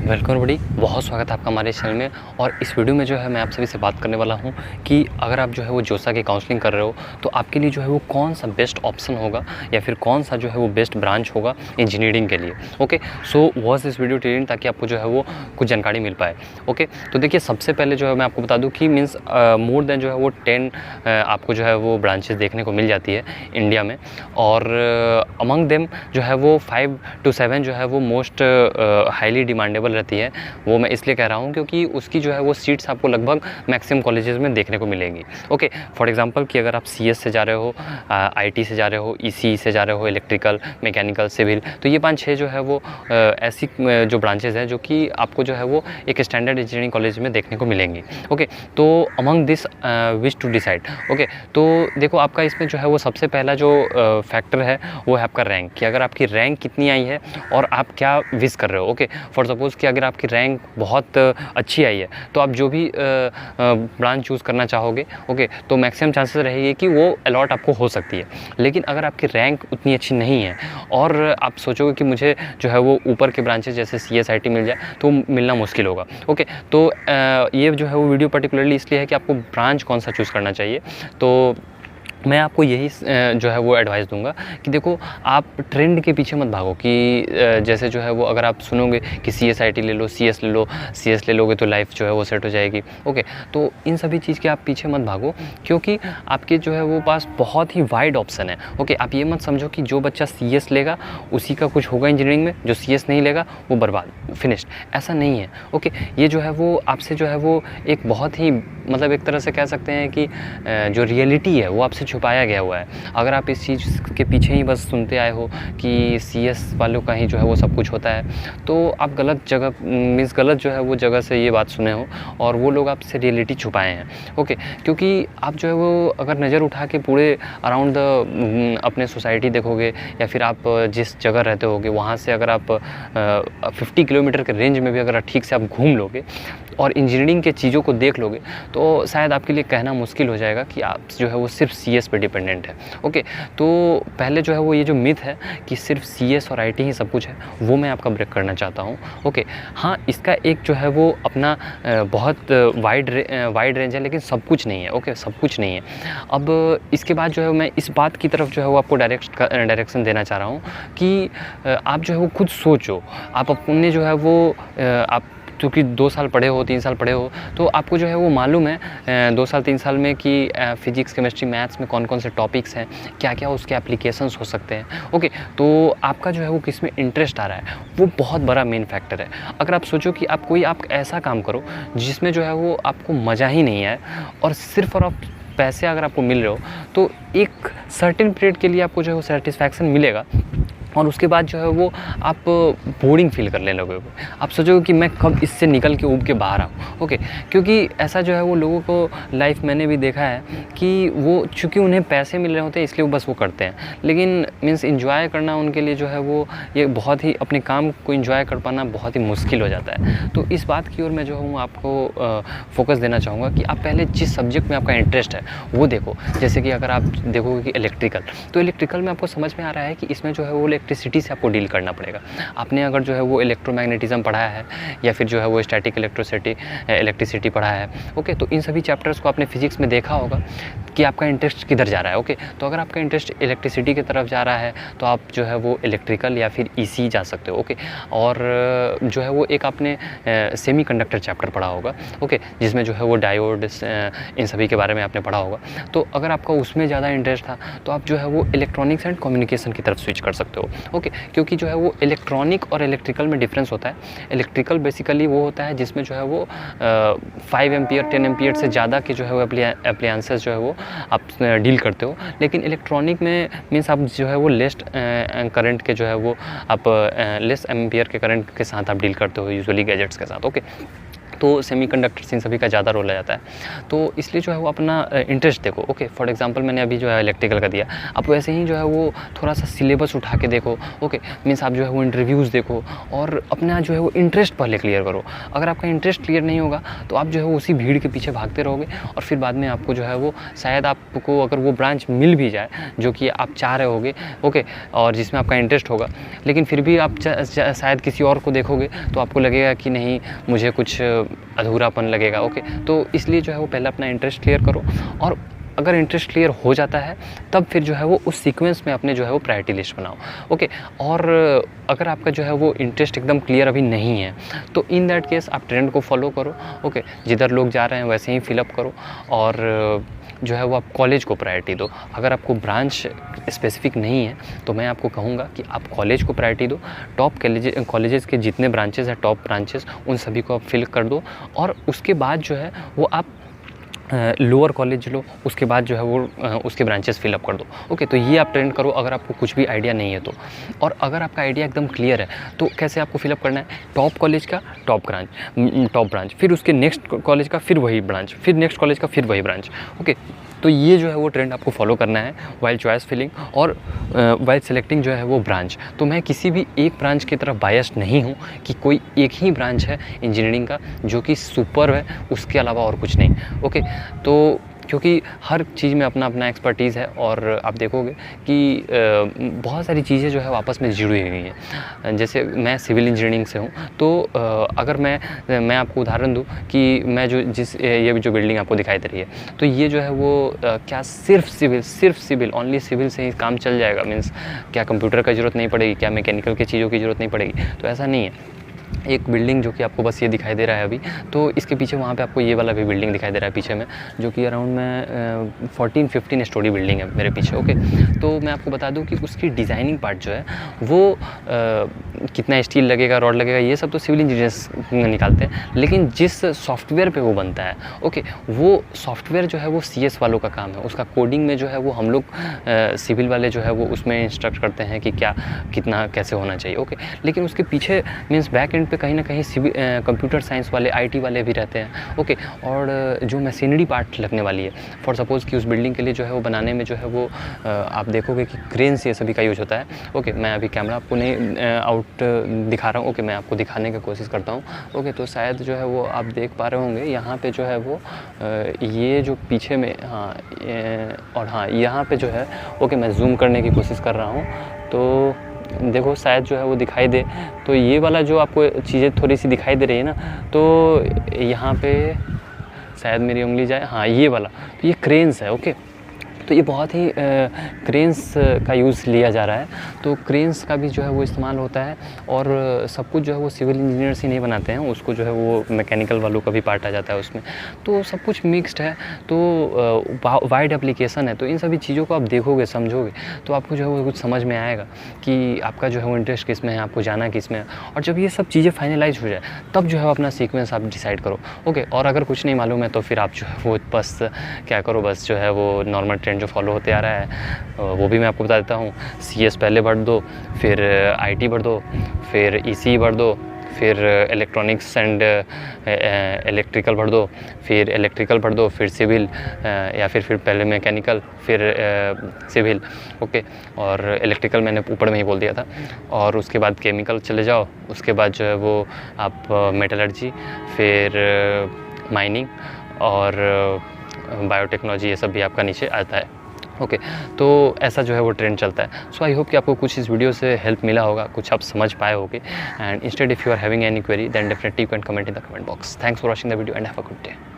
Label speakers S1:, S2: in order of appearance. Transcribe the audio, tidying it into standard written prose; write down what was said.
S1: Welcome बड़ी, बहुत स्वागत है आपका हमारे चैनल में। और इस वीडियो में जो है मैं आप सभी से बात करने वाला हूं कि अगर आप जो है वो जोसा की काउंसलिंग कर रहे हो तो आपके लिए जो है वो कौन सा बेस्ट ऑप्शन होगा या फिर कौन सा जो है वो बेस्ट ब्रांच होगा इंजीनियरिंग के लिए। Okay, so watch this video till ताकि आपको जो है वो कुछ जानकारी मिल पाए। ओके, तो देखिए सबसे पहले जो है मैं आपको बता दूँ कि मीन्स मोर देन जो है वो 10 आपको जो है वो ब्रांचेस देखने को मिल जाती है इंडिया में। और अमंग देम जो है वो 5 to 7 जो है वो मोस्ट हाईली डिमांडेबल रहती है। वो मैं इसलिए कह रहा हूँ क्योंकि उसकी जो है वो सीट्स आपको लगभग मैक्सिमम कॉलेजेस में देखने को मिलेंगी। ओके, फॉर एग्जांपल कि अगर आप सीएस से जा रहे हो, आईटी से जा रहे हो, ईसी से जा रहे हो, इलेक्ट्रिकल, मैकेनिकल, सिविल, तो ये 5-6 जो है वो ऐसी जो ब्रांचेज हैं जो कि आपको जो है वो एक स्टैंडर्ड इंजीनियरिंग कॉलेज में देखने को मिलेंगी। ओके, तो among this which to decide. Okay, तो देखो आपका इसमें जो है वो सबसे पहला जो फैक्टर है वो है आपका रैंक, कि अगर आपकी रैंक कितनी आई है और आप क्या विश कर रहे हो। ओके, फॉर सपोज़ कि अगर आपकी रैंक बहुत अच्छी आई है तो आप जो भी ब्रांच चूज़ करना चाहोगे, ओके, तो मैक्सिमम चांसेस रहेगी कि वो अलॉट आपको हो सकती है। लेकिन अगर आपकी रैंक उतनी अच्छी नहीं है और आप सोचोगे कि मुझे जो है वो ऊपर के ब्रांचेस जैसे सीएसआईटी मिल जाए तो मिलना मुश्किल होगा। ओके, तो ये जो है वो वीडियो पर्टिकुलरली इसलिए है कि आपको ब्रांच कौन सा चूज़ करना चाहिए। तो मैं आपको यही जो है वो एडवाइस दूंगा कि देखो आप ट्रेंड के पीछे मत भागो कि जैसे जो है वो अगर आप सुनोगे कि सीएसआईटी ले लो, सीएस ले लो, सीएस ले लोगे तो लाइफ जो है वो सेट हो जाएगी। ओके, तो इन सभी चीज़ के आप पीछे मत भागो क्योंकि आपके जो है वो पास बहुत ही वाइड ऑप्शन है। ओके, आप ये मत समझो कि जो बच्चा सीएस लेगा उसी का कुछ होगा इंजीनियरिंग में, जो सीएस नहीं लेगा वो बर्बाद, फिनिश्ड, ऐसा नहीं है। ओके, ये जो है वो आपसे जो है वो एक बहुत ही मतलब एक तरह से कह सकते हैं कि जो रियलिटी है वो आपसे छुपाया गया हुआ है। अगर आप इस चीज़ के पीछे ही बस सुनते आए हो कि सीएस वालों का ही जो है वो सब कुछ होता है तो आप गलत जगह मीन्स गलत जो है वो जगह से ये बात सुने हो और वो लोग आपसे रियलिटी छुपाए हैं। ओके, क्योंकि आप जो है वो अगर नज़र उठा के पूरे अराउंड द अपने सोसाइटी देखोगे या फिर आप जिस जगह रहते होगे वहाँ से अगर आप 50 किलोमीटर के रेंज में भी अगर ठीक से आप घूम लोगे और इंजीनियरिंग के चीज़ों को देख लोगे तो शायद आपके लिए कहना मुश्किल हो जाएगा कि आप जो है वो सिर्फ सीएस पे डिपेंडेंट है। ओके, तो पहले जो है वो ये जो मिथ है कि सिर्फ सीएस और आईटी ही सब कुछ है वो मैं आपका ब्रेक करना चाहता हूँ। ओके, हाँ, इसका एक जो है वो अपना बहुत वाइड रेंज है लेकिन सब कुछ नहीं है। ओके, सब कुछ नहीं है। अब इसके बाद जो है मैं इस बात की तरफ जो है वो आपको डायरेक्शन देना चाह रहा हूँ कि आप जो है वो खुद सोचो। आप अपने जो है वो आप क्योंकि 2 साल पढ़े हो, 3 साल पढ़े हो तो आपको जो है वो मालूम है 2 साल 3 साल में कि फिजिक्स, केमिस्ट्री, मैथ्स में कौन कौन से टॉपिक्स हैं, क्या क्या उसके एप्लीकेशंस हो सकते हैं। ओके, तो आपका जो है वो किस में इंटरेस्ट आ रहा है वो बहुत बड़ा मेन फैक्टर है। अगर आप सोचो कि आप ऐसा काम करो जिसमें जो है वो आपको मज़ा ही नहीं आए और सिर्फ और आप पैसे अगर आपको मिल रहे हो तो एक सर्टेन पीरियड के लिए आपको जो है वो सेटिस्फैक्शन मिलेगा और उसके बाद जो है वो आप बोरिंग फील करने लगोगे। आप सोचोगे कि मैं कब इससे निकल के उब के बाहर आऊँ। ओके, क्योंकि ऐसा जो है वो लोगों को लाइफ मैंने भी देखा है कि वो चूँकि उन्हें पैसे मिल रहे होते हैं इसलिए वो बस वो करते हैं, लेकिन मीन्स इंजॉय करना उनके लिए जो है वो ये बहुत ही अपने काम को इंजॉय कर पाना बहुत ही मुश्किल हो जाता है। तो इस बात की ओर मैं जो हूँ आपको फोकस देना चाहूँगा कि आप पहले जिस सब्जेक्ट में आपका इंटरेस्ट है वो देखो। जैसे कि अगर आप देखोगे कि इलेक्ट्रिकल, तो इलेक्ट्रिकल में आपको समझ में आ रहा है कि इसमें जो है वो इलेक्ट्रिसिटी से आपको डील करना पड़ेगा। आपने अगर जो है वो इलेक्ट्रोमैग्नेटिज्म पढ़ाया है या फिर जो है वो स्टैटिक इलेक्ट्रिसिटी पढ़ा है। ओके, तो इन सभी चैप्टर्स को आपने फिजिक्स में देखा होगा कि आपका इंटरेस्ट किधर जा रहा है। ओके, तो अगर आपका इंटरेस्ट इलेक्ट्रिसिटी की तरफ जा रहा है तो आप जो है वो इलेक्ट्रिकल या फिर ईसी जा सकते हो। ओके, और जो है वो एक आपने सेमी कंडक्टर चैप्टर पढ़ा होगा। ओके, जिसमें जो है वो डायोड इन सभी के बारे में आपने पढ़ा होगा। तो अगर आपका उसमें ज़्यादा इंटरेस्ट था तो आप जो है वो इलेक्ट्रॉनिक्स एंड कम्युनिकेशन की तरफ स्विच कर सकते हो। ओके, क्योंकि जो है वो इलेक्ट्रॉनिक और इलेक्ट्रिकल में डिफरेंस होता है। इलेक्ट्रिकल बेसिकली वो होता है जिसमें जो है वो 5 एम्पियर 10 एम्पियर से ज़्यादा के जो है वो अप्लायंसेस जो है वो आप डील करते हो। लेकिन इलेक्ट्रॉनिक में मीन्स आप जो है वो लेस करंट के जो है वो आप लेस एम्पियर के करंट के साथ आप डील करते हो यूजुअली गैजेट्स के साथ। ओके, तो तो सेमीकंडक्टर्स इन सभी का ज़्यादा रोल आ जाता है। तो इसलिए जो है वो अपना इंटरेस्ट देखो। ओके, फॉर एग्जांपल मैंने अभी जो है इलेक्ट्रिकल का दिया, आप वैसे ही जो है वो थोड़ा सा सिलेबस उठा के देखो। ओके, मीन्स आप जो है वो इंटरव्यूज़ देखो और अपना जो है वो इंटरेस्ट पहले क्लियर करो। अगर आपका इंटरेस्ट क्लियर नहीं होगा तो आप जो है वो उसी भीड़ के पीछे भागते रहोगे और फिर बाद में आपको जो है वो शायद आपको अगर वो ब्रांच मिल भी जाए जो कि आप चाह रहे होगे, ओके, और जिसमें आपका इंटरेस्ट होगा, लेकिन फिर भी आप शायद किसी और को देखोगे तो आपको लगेगा कि नहीं, मुझे कुछ अधूरापन लगेगा। ओके, तो इसलिए जो है वो पहले अपना इंटरेस्ट क्लियर करो और अगर इंटरेस्ट क्लियर हो जाता है तब फिर जो है वो उस सीक्वेंस में अपने जो है वो प्रायोरिटी लिस्ट बनाओ। ओके, और अगर आपका जो है वो इंटरेस्ट एकदम क्लियर अभी नहीं है तो इन दैट केस आप ट्रेंड को फॉलो करो। ओके, जिधर लोग जा रहे हैं वैसे ही फिलअप करो और जो है वो आप कॉलेज को प्रायोरिटी दो। अगर आपको ब्रांच स्पेसिफिक नहीं है तो मैं आपको कहूँगा कि आप कॉलेज को प्रायोरिटी दो। टॉप कॉलेजेस के जितने ब्रांचेस हैं, टॉप ब्रांचेस, उन सभी को आप फिल कर दो और उसके बाद जो है वो आप लोअर कॉलेज लो, उसके बाद जो है वो उसके ब्रांचेस फिलअप कर दो। ओके, तो ये आप ट्रेंड करो अगर आपको कुछ भी आइडिया नहीं है तो। और अगर आपका आइडिया एकदम क्लियर है तो कैसे आपको फिलअप करना है, टॉप कॉलेज का टॉप ब्रांच, फिर उसके नेक्स्ट कॉलेज का फिर वही ब्रांच, फिर नेक्स्ट कॉलेज का फिर वही ब्रांच। ओके, तो ये जो है वो ट्रेंड आपको फॉलो करना है वाइल चॉइस फिलिंग और वाइल सेलेक्टिंग जो है वो ब्रांच। तो मैं किसी भी एक ब्रांच की तरफ बायस्ड नहीं हूँ कि कोई एक ही ब्रांच है इंजीनियरिंग का जो कि सुपर है, उसके अलावा और कुछ नहीं। ओके, तो क्योंकि हर चीज़ में अपना अपना एक्सपर्टीज़ है और आप देखोगे कि बहुत सारी चीज़ें जो है आपस में जुड़ी हुई हैं। जैसे मैं सिविल इंजीनियरिंग से हूँ तो अगर मैं आपको उदाहरण दूँ कि मैं ये जो बिल्डिंग आपको दिखाई दे रही है तो ये जो है वो क्या सिर्फ सिविल ओनली सिविल से ही काम चल जाएगा? मीन्स क्या कंप्यूटर का ज़रूरत नहीं पड़ेगी, क्या मैकेनिकल की चीज़ों की ज़रूरत नहीं पड़ेगी? तो ऐसा नहीं है। एक बिल्डिंग जो कि आपको बस ये दिखाई दे रहा है अभी, तो इसके पीछे वहाँ पे आपको ये वाला भी बिल्डिंग दिखाई दे रहा है पीछे में, जो कि अराउंड में 14-15 स्टोरी बिल्डिंग है मेरे पीछे। ओके, तो मैं आपको बता दूं कि उसकी डिज़ाइनिंग पार्ट जो है वो कितना स्टील लगेगा, रॉड लगेगा, ये सब तो सिविल इंजीनियर्स निकालते हैं, लेकिन जिस सॉफ्टवेयर पे वो बनता है, ओके, वो सॉफ्टवेयर जो है वो CS वालों का काम है। उसका कोडिंग में जो है वो हम लोग सिविल वाले जो है वो उसमें इंस्ट्रक्ट करते हैं कि क्या कितना कैसे होना चाहिए। ओके, लेकिन उसके पीछे मीन्स बैक एंड पे कहीं ना कहीं कंप्यूटर साइंस वाले, IT वाले भी रहते हैं। ओके, और जो मशीनरी पार्ट लगने वाली है, फॉर सपोज़ कि उस बिल्डिंग के लिए जो है वो बनाने में जो है वो आप देखोगे कि क्रेन से सभी का यूज होता है। ओके, मैं अभी कैमरा आपको नहीं आउट दिखा रहा हूँ। ओके, मैं आपको दिखाने की कोशिश करता हूँ। ओके, तो शायद जो है वो आप देख पा रहे होंगे यहाँ पे जो है वो ये जो पीछे में, हाँ, और हाँ, यहाँ पे जो है, ओके, मैं जूम करने की कोशिश कर रहा हूँ तो देखो शायद जो है वो दिखाई दे। तो ये वाला जो आपको चीज़ें थोड़ी सी दिखाई दे रही है ना, तो यहाँ पे शायद मेरी उंगली जाए, हाँ, ये वाला, तो ये क्रेन्स है। ओके, तो ये बहुत ही क्रेन्स का यूज़ लिया जा रहा है। तो क्रेन्स का भी जो है वो इस्तेमाल होता है और सब कुछ जो है वो सिविल इंजीनियर्स ही नहीं बनाते हैं, उसको जो है वो मैकेनिकल वालों का भी पार्ट आ जाता है उसमें। तो सब कुछ मिक्स्ड है, तो वाइड एप्लीकेशन है। तो इन सभी चीज़ों को आप देखोगे, समझोगे, तो आपको जो है वो कुछ समझ में आएगा कि आपका जो है वो इंटरेस्ट किस में है, आपको जाना किस में है। और जब ये सब चीज़ें फाइनलाइज हो जाए तब जो है अपना सीक्वेंस आप डिसाइड करो। ओके, और अगर कुछ नहीं मालूम है तो फिर आप जो है वो बस क्या करो, बस जो है वो नॉर्मल ट्रेंड जो फॉलो होते आ रहा है वो भी मैं आपको बता देता हूँ। CS पहले भर दो, फिर IT भर दो, फिर ECE भर दो, फिर इलेक्ट्रॉनिक्स एंड इलेक्ट्रिकल भर दो, फिर इलेक्ट्रिकल भर दो, फिर सिविल, या फिर पहले मैकेनिकल, फिर सिविल। ओके, और इलेक्ट्रिकल मैंने ऊपर में ही बोल दिया था। और उसके बाद केमिकल चले जाओ, उसके बाद जो है वो आप मेटलर्जी, फिर माइनिंग और बायोटेक्नोलॉजी, ये सब भी आपका नीचे आता है। ओके, तो ऐसा जो है वो ट्रेंड चलता है। सो आई होप कि आपको कुछ इस वीडियो से हेल्प मिला होगा, कुछ आप समझ पाए होगे। And instead if you are having any query then definitely you can comment in the comment box. Thanks for watching the video and have a good day.